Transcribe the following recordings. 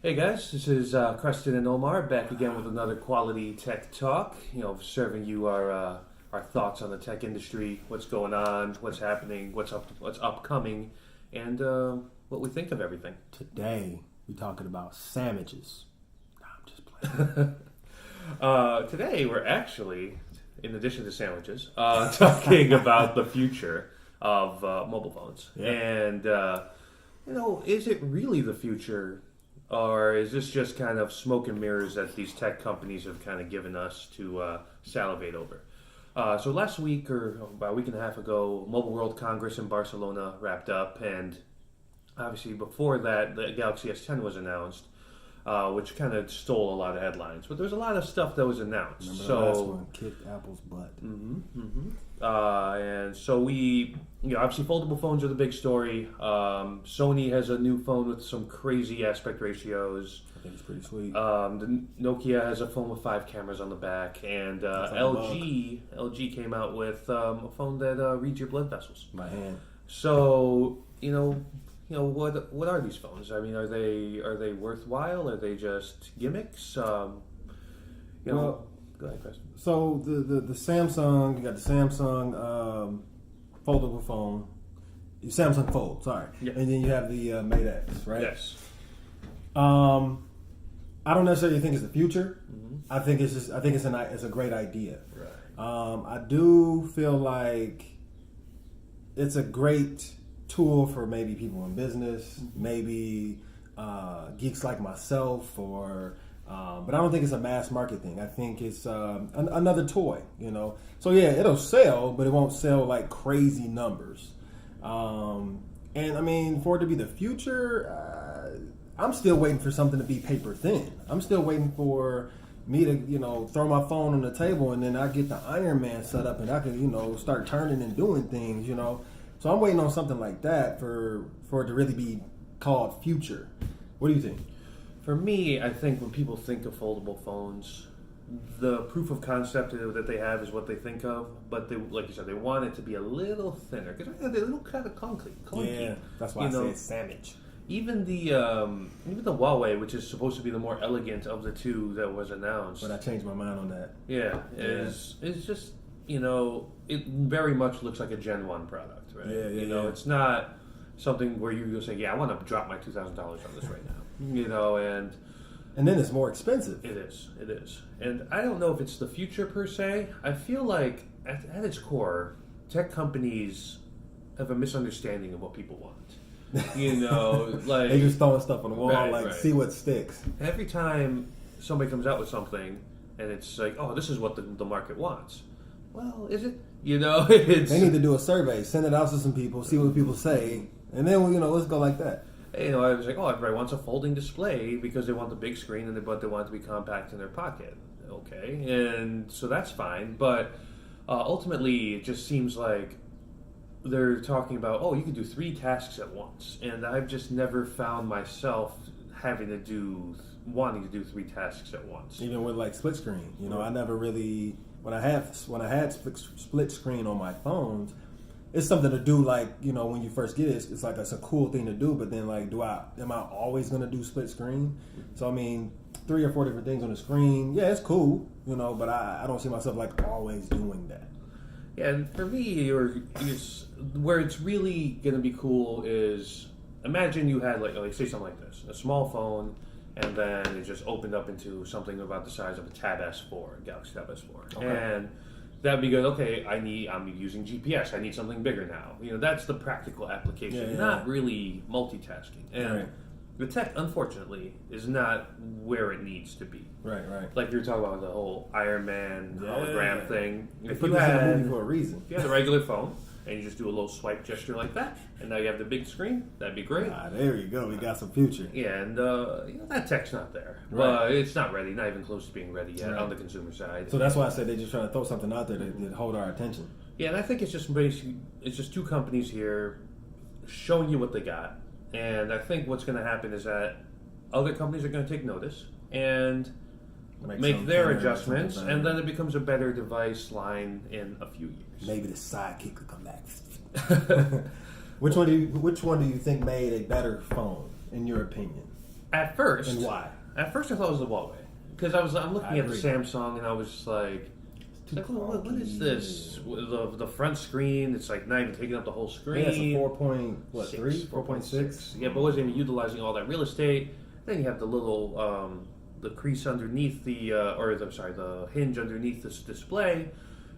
Hey guys, this is Preston and Omar back again with another quality tech talk. Serving you our thoughts on the tech industry, what's going on, what's happening, what's upcoming, and what we think of everything. Today, we're talking about sandwiches. Nah, I'm just playing. Today we're actually, in addition to sandwiches, talking about the future of mobile phones. Yeah. And is it really the future? Or is this just kind of smoke and mirrors that these tech companies have kind of given us to salivate over? So last week, or about a week and a half ago, Mobile World Congress in Barcelona wrapped up, and obviously before that, the Galaxy S10 was announced, which kind of stole a lot of headlines. But there's a lot of stuff that was announced. Remember the last one? Kicked Apple's butt. And so obviously foldable phones are the big story. Sony has a new phone with some crazy aspect ratios. I think it's pretty sweet. The Nokia has a phone with 5 cameras on the back, and LG came out with a phone that reads your blood vessels by hand. So what are these phones? I mean, are they worthwhile? Are they just gimmicks? Well, go ahead, Chris. So the Samsung, you got the Samsung foldable phone, Samsung Fold, sorry, Yeah. and then you have the Mate X, right? Yes. I don't necessarily think it's the future. Mm-hmm. I think it's a great idea. Right. I do feel like it's a great tool for maybe people in business, maybe geeks like myself, or but I don't think it's a mass market thing. I think it's another toy, So yeah, it'll sell, but it won't sell like crazy numbers. And I mean, for it to be the future, I'm still waiting for something to be paper thin. I'm still waiting for me to, throw my phone on the table and then I get the Iron Man set up and I can, start turning and doing things, So I'm waiting on something like that for it to really be called future. What do you think? For me, I think when people think of foldable phones, the proof of concept that they have is what they think of. But they, like you said, they want it to be a little thinner because they're a little kind of clunky. Yeah, that's why I say it's sandwich. Even the Huawei, which is supposed to be the more elegant of the two that was announced. But I changed my mind on that. Yeah, is just it very much looks like a Gen 1 product, right? Yeah. It's not something where you're say, yeah, I want to drop my $2,000 on this right now. And then it's more expensive. It is. And I don't know if it's the future per se. I feel like at its core, tech companies have a misunderstanding of what people want. Like they just throwing stuff on the wall, right. See what sticks. Every time somebody comes out with something and it's like, oh, this is what the market wants. Well, is it? They need to do a survey, send it out to some people, see what people say, and then let's go like that. I was like, oh, everybody wants a folding display because they want the big screen but they want it to be compact in their pocket. Okay, and so that's fine, but ultimately it just seems like they're talking about, oh, you can do 3 tasks at once, and I've just never found myself wanting to do 3 tasks at once. Even with like split screen, I never really when I had split screen on my phones. It's something to do, like, when you first get it, it's like it's a cool thing to do, but then, like, am I always going to do split screen? So, I mean, 3 or 4 different things on the screen, yeah, it's cool, but I don't see myself, like, always doing that. Yeah, and for me, where it's really going to be cool is, imagine you had, like say something like this, a small phone, and then it just opened up into something about the size of a Tab S4, Galaxy Tab S4. Okay. And that'd be good. Okay, I'm using GPS. I need something bigger now. That's the practical application, not really multitasking. And the tech, unfortunately, is not where it needs to be. Right. Like you were talking about the whole Iron Man hologram thing. They put this in a movie for a reason. If you had a regular phone and you just do a little swipe gesture like that, and now you have the big screen, that'd be great. There you go. We got some future. Yeah, and that tech's not there. Right. It's not ready, not even close to being ready yet on the consumer side. So that's why I said they're just trying to throw something out there that hold our attention. Yeah, and I think it's just basically, it's just 2 companies here showing you what they got. And I think what's going to happen is that other companies are going to take notice and make their adjustments, and then it becomes a better device line in a few years. Maybe the sidekick could come back. Which one do you think made a better phone, in your opinion? At first, And why? At first, I thought it was the Huawei because I'm looking I at the agree. Samsung and I was just like, what is this? The front screen, it's like not even taking up the whole screen. Yeah, it's a 4.3, 4.6. Yeah, but wasn't even utilizing all that real estate. Then you have the little the crease underneath the hinge underneath this display,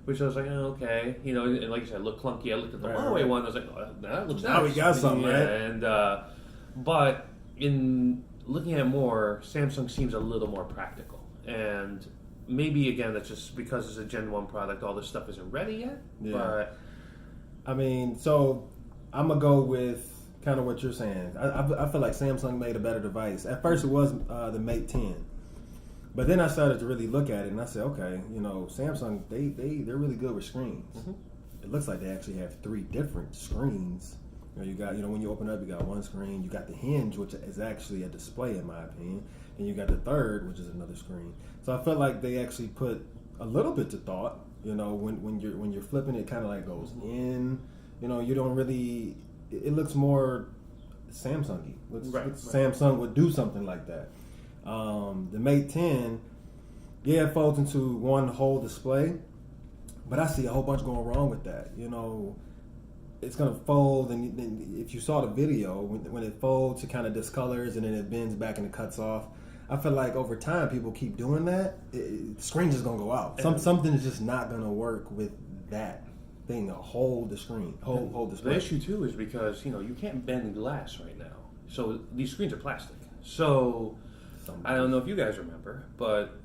which I was like, oh, okay, you know, and like I said, it looked clunky. I looked at the Right, Huawei right. one. I was like, oh, that looks Now we nice. got something, yeah, right? And but in looking at more, Samsung seems a little more practical, and maybe again that's just because it's a Gen 1 product, all this stuff isn't ready yet. Yeah. But I mean, so I'm gonna go with kind of what you're saying. I feel like Samsung made a better device. At first, it was the Mate 10, but then I started to really look at it, and I said, okay, you know, Samsung they're really good with screens. Mm-hmm. It looks like they actually have 3 different screens. You got, when you open up, you got one screen. You got the hinge, which is actually a display, in my opinion, and you got the third, which is another screen. So I felt like they actually put a little bit to thought. You know, when you're flipping, it kind of like goes in. You know, you don't really. It looks more Samsung-y. Looks Samsung would do something like that. The Mate 10, yeah, it folds into one whole display, but I see a whole bunch going wrong with that. You know, it's gonna fold, and then if you saw the video, when it folds, it kind of discolors, and then it bends back and it cuts off. I feel like over time, people keep doing that. The screen's just gonna go out. Something is just not gonna work with that thing. Hold the screen, hold display. the issue too is because you can't bend glass right now, so these screens are plastic. So I don't know if you guys remember, but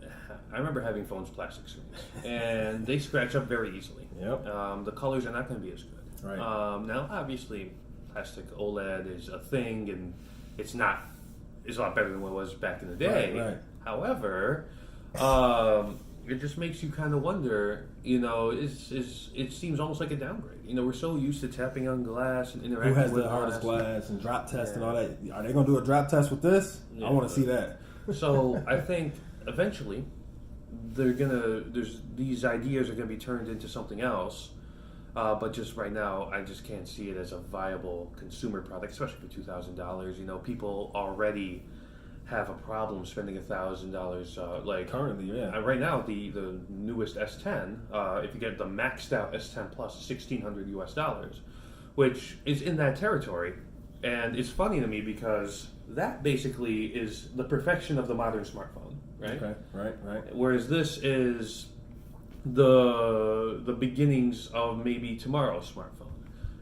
I remember having phones plastic screens, and they scratch up very easily. Yep. The colors are not going to be as good. Right. Now, obviously, plastic OLED is a thing, and it's a lot better than what it was back in the day. Right. However, it just makes you kind of wonder. It seems almost like a downgrade. We're so used to tapping on glass and interacting Who has with the hardest glass. glass and drop test and all that? Are they gonna do a drop test with this? Yeah. I want to see that. So I think eventually these ideas are gonna be turned into something else. But just right now, I just can't see it as a viable consumer product, especially for $2,000. People already have a problem spending $1,000. Currently, yeah. Right now, the newest S10, if you get the maxed out S10 Plus, $1,600, which is in that territory. And it's funny to me because that basically is the perfection of the modern smartphone, right? Okay, right. Whereas this is the beginnings of maybe tomorrow's smartphone,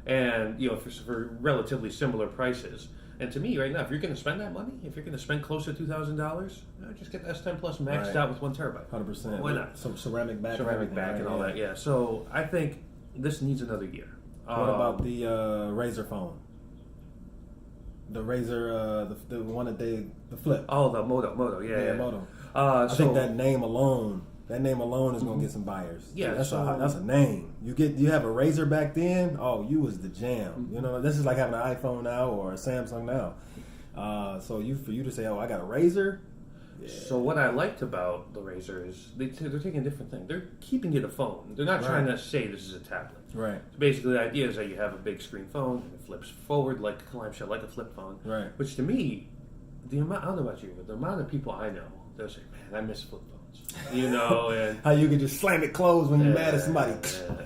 and for relatively similar prices. And to me, right now, if you're going to spend that money, if you're going to spend close to $2,000, just get the S10 Plus maxed out with 1 terabyte. 100%. Why not? Some ceramic back, Ceramic back and all that. Yeah. So I think this needs another year. What about the Razer phone? The Razer, the one that the flip. Oh, the Moto. Yeah. Moto. I I think that name alone is gonna get some buyers. Yeah, that's so- that's a name. You have a Razer back then. Oh, you was the jam. This is like having an iPhone now or a Samsung now. So for you to say, oh, I got a Razer. Yeah. So what I liked about the Razer is they're taking a different thing. They're keeping it a phone. They're not trying to say this is a tablet. Right. So basically, the idea is that you have a big screen phone and it flips forward like a clamshell, like a flip phone. Right. Which to me, I don't know about you, but the amount of people I know, they'll say, "Man, I miss flip phones." And How you could just slam it closed when you're mad at somebody.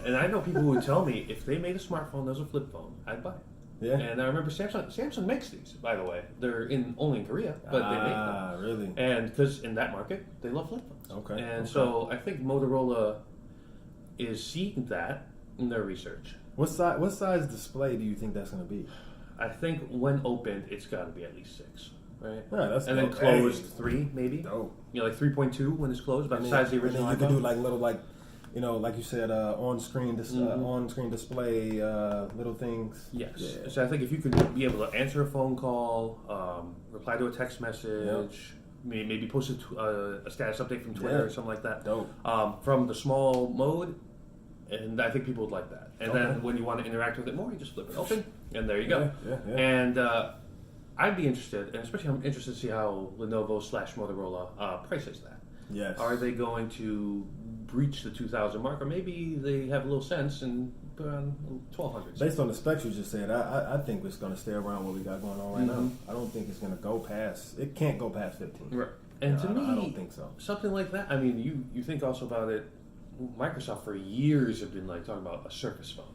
And I know people who would tell me if they made a smartphone that was a flip phone, I'd buy it. Yeah. And I remember Samsung makes these, by the way. They're only in Korea, but they make them. Really? And because in that market, they love flip phones. Okay. And so I think Motorola is seeing that in their research. What size display do you think that's going to be? I think when opened, it's got to be at least 6, right? Yeah, that's and then dope. closed Hey. 3, maybe. Dope. Like 3.2 when it's closed, about the size of the original And then you iPhone. could do like little like you said, on-screen display little things. Yes. Yeah. So I think if you could be able to answer a phone call, reply to a text message, maybe post a status update from Twitter or something like that. Dope. From the small mode, and I think people would like that. And Okay. then when you want to interact with it more, you just flip it open, and there you go. Yeah. And I'd be interested, and especially I'm interested to see how Lenovo/Motorola prices that. Yes. Are they going to breach the 2,000 mark, or maybe they have a little sense and around 1200. Based on the specs you just said, I think it's going to stay around what we got going on right now. I don't think it's going to go past. It can't go past 15. Right. And to me, I don't think so. Something like that. I mean, you think also about it. Microsoft for years have been like talking about a Surface phone.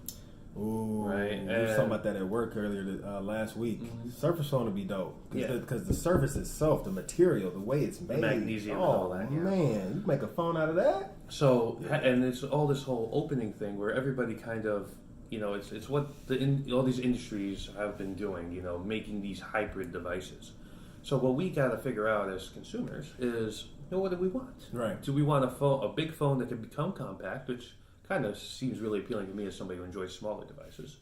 Ooh, right. We were talking about that at work earlier last week. Surface phone would be dope because the surface itself, the material, the way it's made, magnesium, and oh all that. Yeah. Man, you make a phone out of that. So, and it's all this whole opening thing where everybody kind of, it's what all these industries have been doing, making these hybrid devices. So what we got to figure out as consumers is, what do we want? Right. Do we want a big phone that can become compact, which kind of seems really appealing to me as somebody who enjoys smaller devices,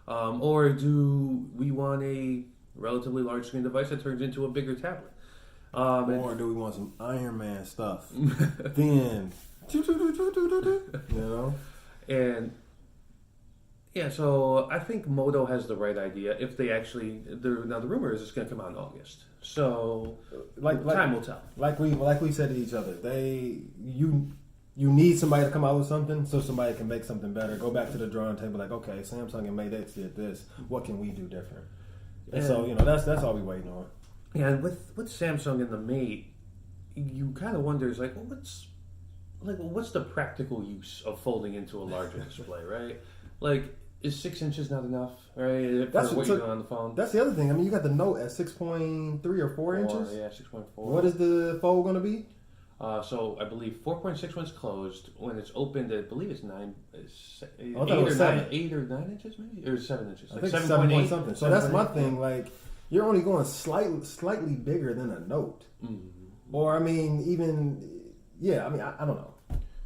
or do we want a relatively large screen device that turns into a bigger tablet? Or do we want some Iron Man stuff? Then, And yeah, so I think Moto has the right idea. If they actually, now the rumor is it's going to come out in August. So time will tell. Like we said to each other, you need somebody to come out with something so somebody can make something better. Go back to the drawing table, like, okay, Samsung and Mate X did this. What can we do different? And so that's all we waiting on. Yeah, and with Samsung and the Mate, you kind of wonder, like, what's the practical use of folding into a larger display, right? Like, is 6 inches not enough, right? That's what you're doing on the phone. That's the other thing. I mean, you got the Note at 6.3 or 4 inches. Yeah, 6.4. What is the fold going to be? So I believe 4.6 when it's closed. When it's opened, I believe it's 9, 8 or 9 inches, maybe, or 7 inches. I think 7 point something. So that's my thing. Like, you're only going slightly bigger than a Note, or I mean, I don't know.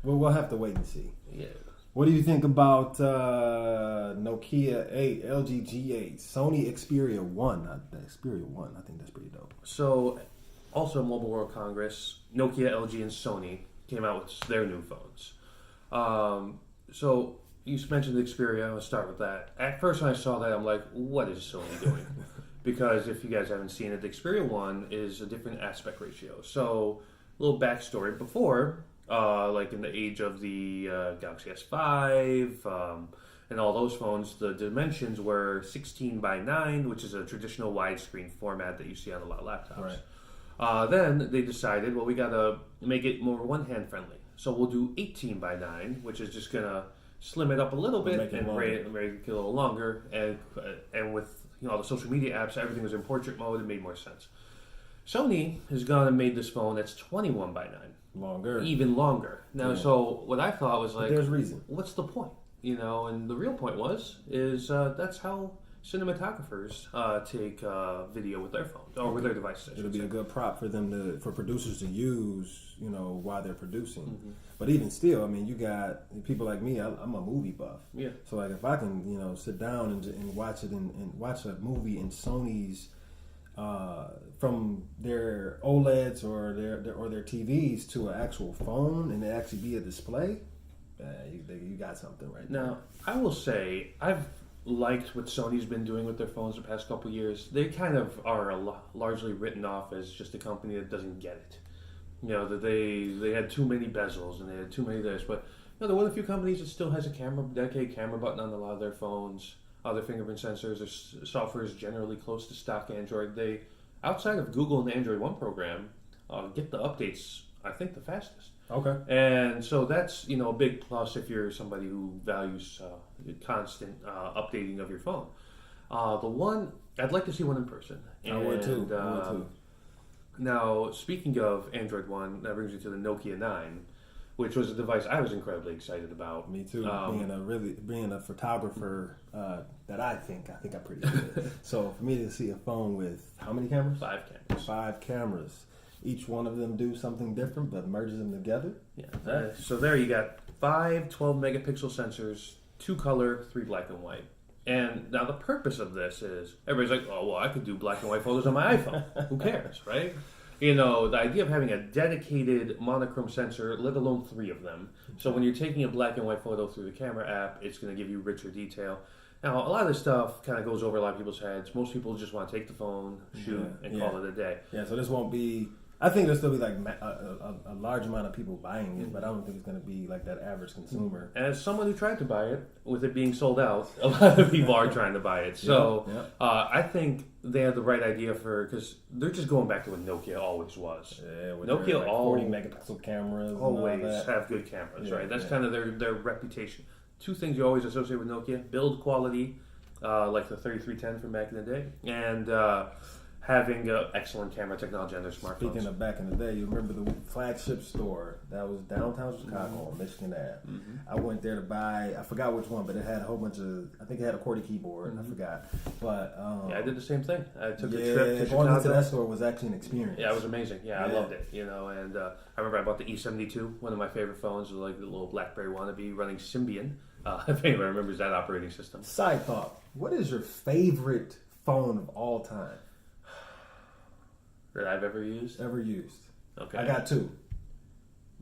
We'll have to wait and see. Yeah. What do you think about Nokia 8, LG G8, Sony Xperia 1? The Xperia 1, I think that's pretty dope. So, also Mobile World Congress, Nokia, LG, and Sony came out with their new phones. So, you mentioned the Xperia. I'll start with that. At first when I saw that, I'm like, what is Sony doing? Because if you guys haven't seen it, the Xperia 1 is a different aspect ratio. So, a little backstory. Before, like in the age of the Galaxy S5 and all those phones, the dimensions were 16 by 9, which is a traditional widescreen format that you see on a lot of laptops. Right. Then they decided, well, we got to make it more one-hand friendly. So we'll do 18 by 9, which is just going to slim it up a little bit and make it a little longer. And with all the social media apps, everything was in portrait mode. It made more sense. Sony has gone and made this phone that's 21 by 9. Longer. Even longer. Now, so what I thought was like, there's reason. What's the point? And the real point is that's how cinematographers take video with their phones or with their devices. It'll be a good prop for them for producers to use, while they're producing. But even still, I mean, you got people like me. I'm a movie buff. Yeah. So like, if I can, sit down and watch it and watch a movie in Sony's. From their OLEDs or their TVs to an actual phone and it actually be a display, you got something right now. Now, I will say I've liked what Sony's been doing with their phones the past couple of years. They kind of are largely written off as just a company that doesn't get it. That they had too many bezels and they had too many this, but they're one of the few companies that still has a dedicated camera button on a lot of their phones. Other fingerprint sensors, their software is generally close to stock Android. They, outside of Google and the Android One program, get the updates, I think, the fastest. Okay. And so that's, a big plus if you're somebody who values constant updating of your phone. I'd like to see one in person. I would too. Now, speaking of Android One, that brings me to the Nokia 9. Which was a device I was incredibly excited about. Me too. Being a photographer, that I think I'm pretty good. So for me to see a phone with how many cameras? 5 cameras. 5 cameras. Each one of them do something different, but merges them together. Yeah. So there you got 5 12 megapixel sensors, 2 color, 3 black and white. And now the purpose of this is everybody's like, oh well, I could do black and white photos on my iPhone. Who cares, right? The idea of having a dedicated monochrome sensor, let alone 3 of them. So when you're taking a black and white photo through the camera app, it's going to give you richer detail. Now, a lot of this stuff kind of goes over a lot of people's heads. Most people just want to take the phone, shoot, and call it a day. Yeah, so this won't be I think there'll still be like a large amount of people buying it, but I don't think it's going to be like that average consumer. As someone who tried to buy it, with it being sold out, a lot of people are trying to buy it. So I think they had the right idea because they're just going back to what Nokia always was. Yeah, with Nokia their, like, 40 megapixel cameras. Always and all that. have good cameras, Yeah, right? That's yeah. kind of their reputation. Two things you always associate with Nokia: build quality, like the 3310 from back in the day, and having excellent camera technology on their smartphones. Speaking of back in the day, you remember the flagship store that was downtown Chicago on Michigan Ave. I went there to buy, I forgot which one, but it had a whole bunch of, I think it had a QWERTY keyboard, I forgot. But Yeah, I did the same thing. I took a yeah, trip to going into Chicago. that store was actually an experience. Yeah, it was amazing. Yeah, I Yeah. loved it. And I remember I bought the E72, one of my favorite phones, like the little BlackBerry wannabe, running Symbian. If anyone remembers that operating system. Side thought, what is your favorite phone of all time That I've ever used. ever used? Okay. I got two.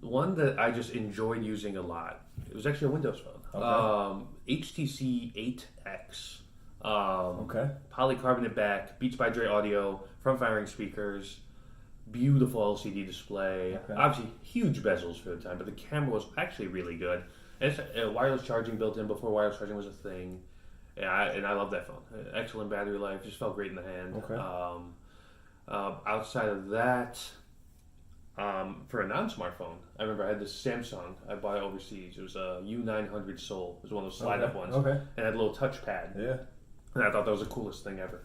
One that I just enjoyed using a lot. It was actually a Windows phone. Okay. HTC 8X. Okay. Polycarbonate back, Beats by Dre audio, front firing speakers, beautiful LCD display. Okay. Obviously, huge bezels for the time, but the camera was actually really good. And it's wireless charging built in before wireless charging was a thing. Yeah, and I love that phone. Excellent battery life, just felt great in the hand. Okay. Outside of that, for a non-smartphone, I remember I had this Samsung I bought overseas. It was a U900 Soul. It was one of those slide-up ones. Okay. And it had a little touchpad. Yeah. And I thought that was the coolest thing ever.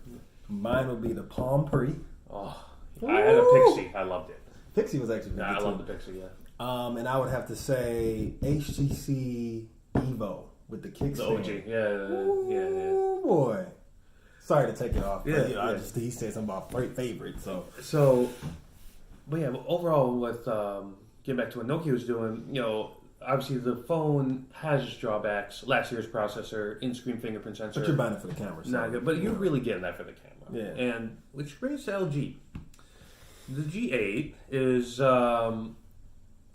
Mine would be the Palm Pre. Oh, I had a Pixie. I loved it. Pixie was actually Yeah, good I too. love the Pixie, yeah. And I would have to say HTC Evo with the The kickstand. OG. Yeah. Oh boy. Sorry to take it off. But, Yeah, you know, yeah. he said something about favorite. So, but yeah, overall, with getting back to what Nokia was doing, obviously the phone has its drawbacks. Last year's processor, in-screen fingerprint sensor. But you're buying it for the camera. So, Not good, but you're really getting that for the camera. Yeah. And which brings to LG. The G8 is an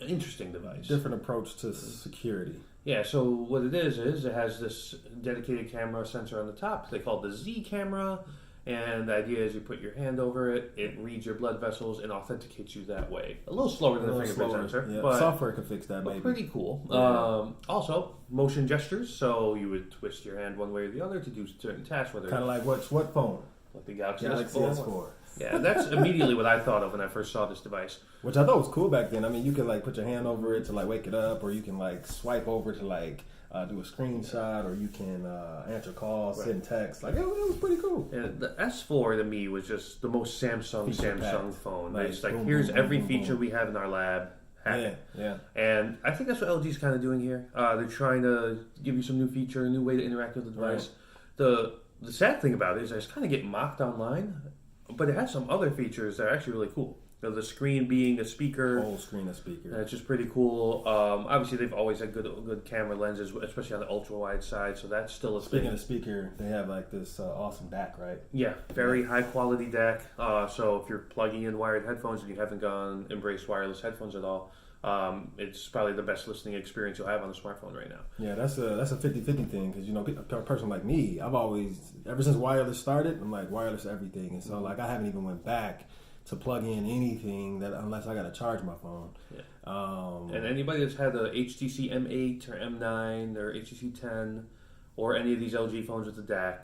interesting device. different approach to security. Yeah, so what it is it has this dedicated camera sensor on the top. They call it the Z camera. And the idea is you put your hand over it, it reads your blood vessels and authenticates you that way. A little slower than the fingerprint sensor, Yeah. but Software could fix that, but maybe. pretty cool. Yeah. Also, motion gestures. So you would twist your hand one way or the other to do certain tasks. Whether Kind of like what phone? like the Galaxy, Galaxy S4. Yeah, that's immediately what I thought of when I first saw this device. Which I thought was cool back then. I mean, you could like put your hand over it to like wake it up, or you can like swipe over to like do a screenshot, or you can answer calls, Right. send text. Like it was pretty cool. And the S4 to me was just the most Samsung Feature-packed. phone. Like, It's like boom, here's boom, every boom, feature boom. we have in our lab. Have Yeah, it. yeah. And I think that's what LG's kind of doing here. They're trying to give you some new feature, a new way to interact with the device. Right. The sad thing about it is it's kind of getting mocked online, but it has some other features that are actually really cool. The screen being a speaker, Whole screen of speaker. it's just pretty cool. Obviously, they've always had good camera lenses, especially on the ultra wide side. So that's still a Speaking thing. of speaker, they have like this awesome DAC, right? Yeah, very high quality DAC. So if you're plugging in wired headphones and you haven't embraced wireless headphones at all, it's probably the best listening experience you'll have on a smartphone right now. Yeah, that's a 50-50 thing because a person like me, I've always ever since wireless started, I'm like wireless everything, and so like I haven't even went back to plug in anything that unless I got to charge my phone. Yeah. And anybody that's had a HTC M8 or M9 or HTC 10 or any of these LG phones with the DAC,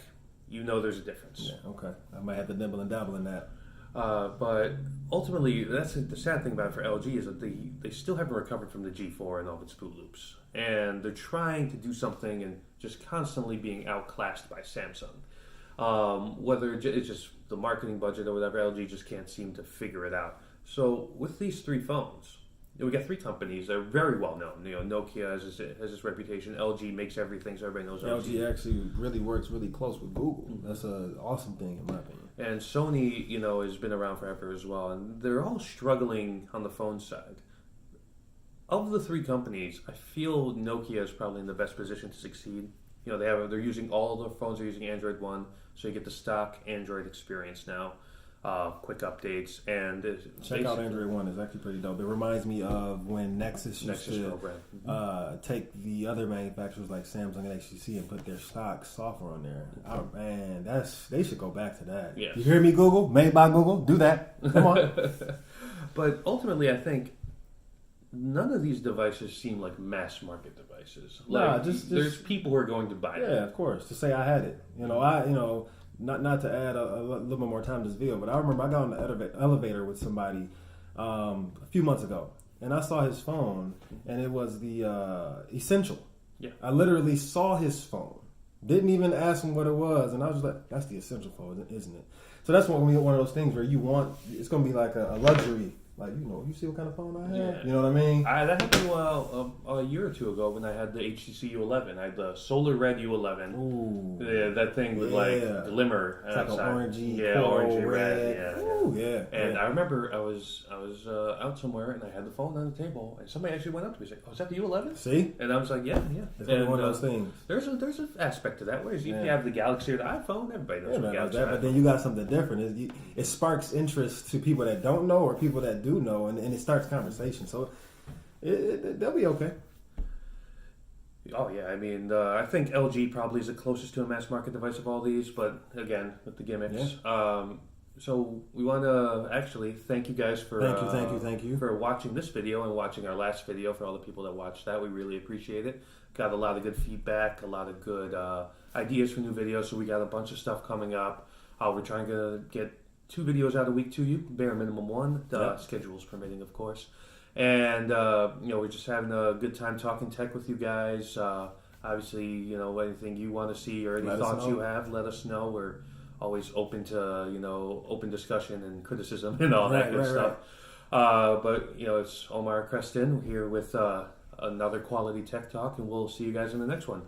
there's a difference. Yeah, okay. I might have to nibble and dabble in that. But ultimately, that's the sad thing about it for LG is that they still haven't recovered from the G4 and all of its boot loops. And they're trying to do something and just constantly being outclassed by Samsung. Whether it's just the marketing budget or whatever, LG just can't seem to figure it out. So with these three phones, we got three companies that are very well known. Nokia has this reputation. LG makes everything, so everybody knows LG actually really works really close with Google. That's an awesome thing in my opinion. And Sony, has been around forever as well, and they're all struggling on the phone side. Of the three companies, I feel Nokia is probably in the best position to succeed. They're using all their phones are using Android One, so you get the stock Android experience now, quick updates, and Check out Android One. It's actually pretty dope. It reminds me of when Nexus used to take the other manufacturers like Samsung and HTC and put their stock software on there. Oh man, they should go back to that. Yes. You hear me, Google? Made by Google. Do that. Come on. But ultimately, I think none of these devices seem like mass market devices. Nah, Like, just there's people who are going to buy yeah, them. of course. To say I had it, not to add a little bit more time to this video, but I remember I got on the elevator with somebody a few months ago, and I saw his phone, and it was the Essential. Yeah. I literally saw his phone, didn't even ask him what it was, and I was just like, "That's the Essential phone, isn't it?" So that's one of those things where you want it's going to be like a luxury. Like, you see what kind of phone I have? Yeah. You know what I mean? That happened a year or two ago when I had the HTC U11. I had the solar red U11. Ooh. Yeah, that thing with like glimmer. It's like an outside. orangey, yeah, coral orangey red. red. Yeah. Ooh, yeah. And yeah. I remember I was out somewhere and I had the phone on the table and somebody actually went up to me and said, "Oh, is that the U11?" See? And I was like, "Yeah." It's And, one of those things. There's an aspect to that. Whereas you Yeah. have the Galaxy or the iPhone, everybody knows what Galaxy. But then you got something different. It sparks interest to people that don't know or people that do know, and it starts conversation. So they'll be okay. Oh yeah, I mean, I think LG probably is the closest to a mass market device of all these, but again, with the gimmicks. Yeah. So we want to actually thank you guys for Thank you for watching this video and watching our last video. For all the people that watched that, we really appreciate it. Got a lot of good feedback, a lot of good ideas for new videos. So we got a bunch of stuff coming up. We're trying to get 2 videos out a week to you, bare minimum 1. Schedules permitting, of course. And we're just having a good time talking tech with you guys. Obviously, anything you want to see or any thoughts you have, let us know. We're always open to open discussion and criticism and all that good stuff. But it's Omar Creston here with another Quality Tech Talk, and we'll see you guys in the next one.